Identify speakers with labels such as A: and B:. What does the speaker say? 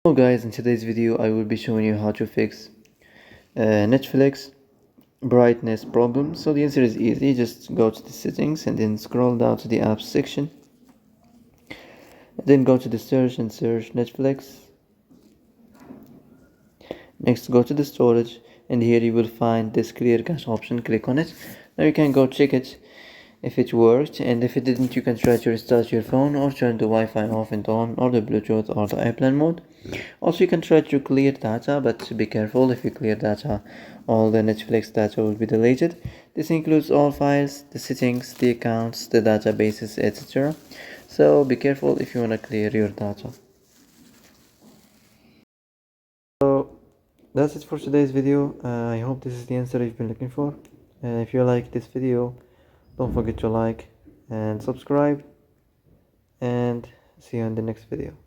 A: Hello guys, in today's video I will be showing you how to fix Netflix brightness problem. So the answer is easy. Just go to the settings and then scroll down to the apps section, and then go to the search and search Netflix. Next, go to the storage, and here you will find this clear cache option. Click on it. Now you can go check it if it worked, and if it didn't, you can try to restart your phone or turn the Wi-Fi off and on, or the Bluetooth or the airplane mode. Also, you can try to clear data, but be careful. If you clear data, all the Netflix data will be deleted. This includes all files, the settings, the accounts, the databases, etc. So be careful if you want to clear your data. So that's it for today's video. I hope this is the answer you've been looking for. If you like this video, don't forget to like and subscribe, and see you in the next video.